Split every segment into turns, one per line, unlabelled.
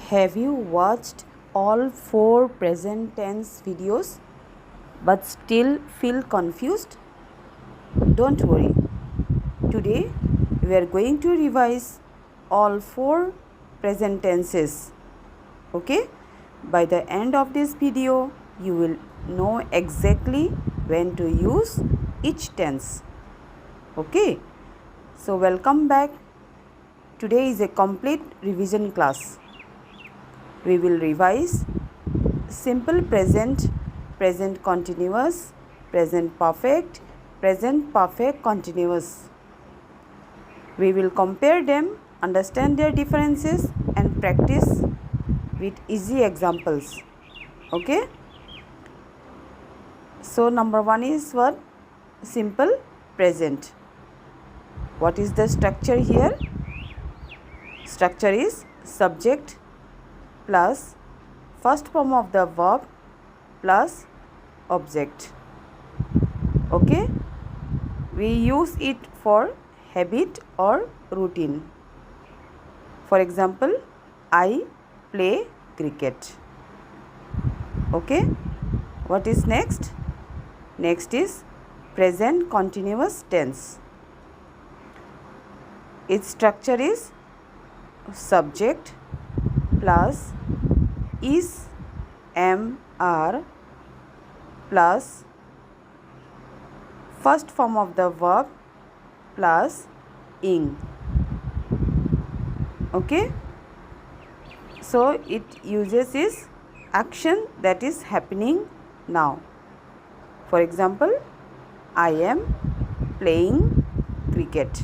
Have you watched all 4 present tense videos but still feel confused? Don't worry. Today we are going to revise all 4 present tenses. Okay? By the end of this video, you will know exactly when to use each tense. Okay? So welcome back. Today is a complete revision class. We will revise simple present, present continuous, present perfect, present perfect continuous. We will compare them, understand their differences and practice with easy examples. Okay? So number 1 is what? Simple present. What is the structure here? Structure is subject plus first form of the verb plus object. Okay? We use it for habit or routine. For example, I play cricket. Okay? What is next? Next is present continuous tense. Its structure is subject plus is, am, are plus first form of the verb plus ing. Okay? So it uses is action that is happening now. For example, I am playing cricket.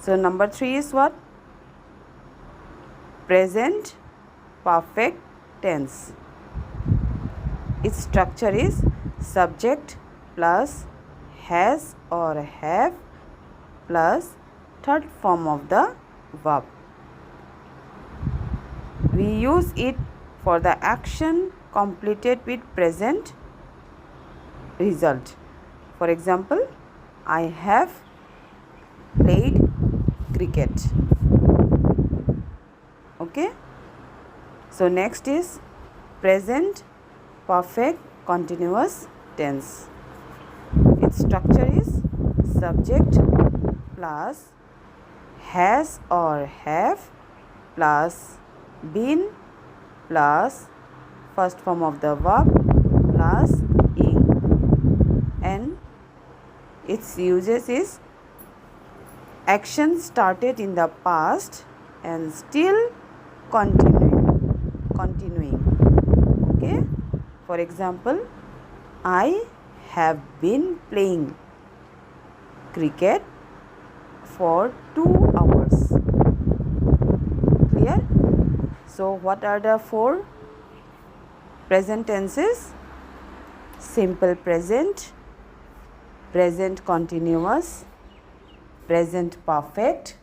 So number 3 is what? Present perfect tense. Its structure is subject plus has or have plus third form of the verb. We use it for the action completed with present result. For example, I have played cricket. Okay? So next is present perfect continuous tense. Its structure is subject plus has or have plus been plus first form of the verb plus ing, and its uses is action started in the past and still continuing. Okay? For example, I have been playing cricket for 2 hours. Clear? So what are the 4 present tenses? Simple present, present continuous, present perfect,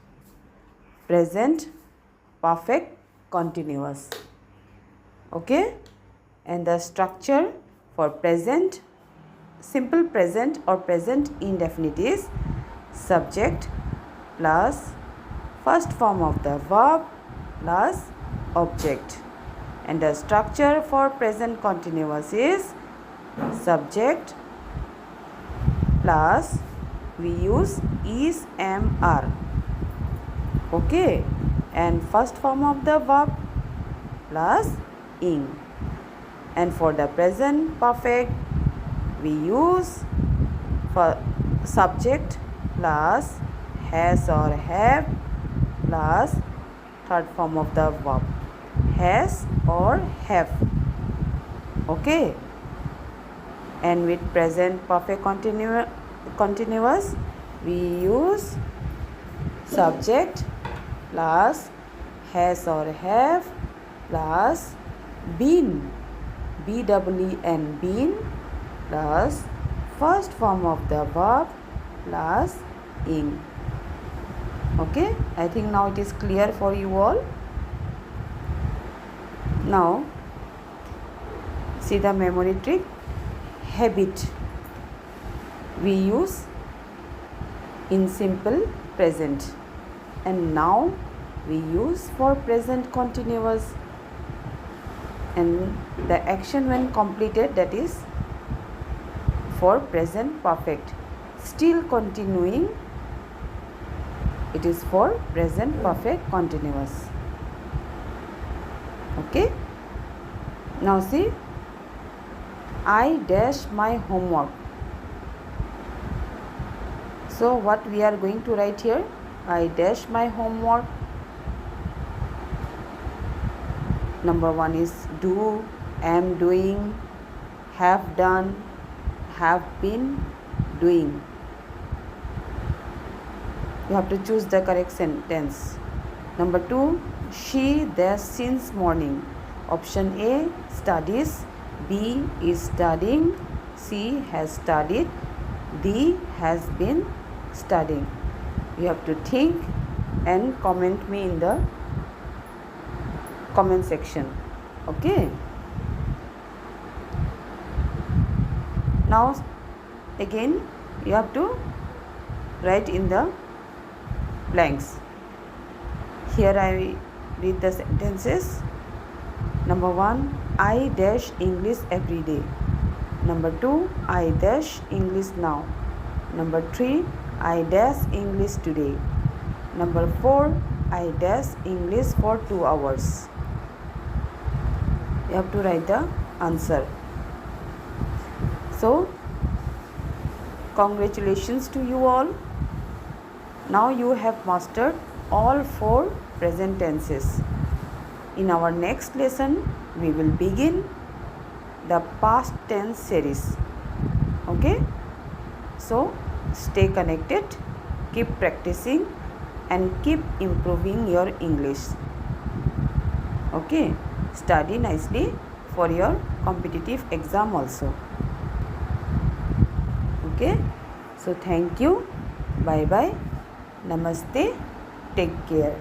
present perfect continuous. Okay? And the structure for present, simple present or present indefinite is subject plus first form of the verb plus object. And the structure for present continuous is subject plus we use is, am, are. Okay? And first form of the verb plus ing. And for the present perfect, we use for subject plus has or have plus third form of the verb has or have. Okay? And with present perfect continuous, we use subject plus has or have plus been, B-E-E-N, been plus first form of the verb plus ing. Okay? I think now it is clear for you all. Now, see the memory trick. Habit we use in simple present, and now we use for present continuous, and the action when completed, that is for present perfect. Still continuing, it is for present perfect continuous. Okay, now see, I dash my homework. So what we are going to write here? I dash my homework. Number 1 is do, am doing, have done, have been doing. You have to choose the correct sentence. Number 2, she dash since morning. Option A, studies. B is studying. C has studied. D has been studying. You have to think and comment me in the comment section. Okay. Now again you have to write in the blanks. Here I read the sentences. Number 1, I dash English every day. Number 2, I dash English now. Number 3, I dash English today. Number 4, I dash English for 2 hours. You have to write the answer. So, congratulations to you all. Now you have mastered all 4 present tenses. In our next lesson, we will begin the past tense series. Okay? So, stay connected, keep practicing and keep improving your English. Okay? Study nicely for your competitive exam also. Okay? So, thank you. Bye bye. Namaste. Take care.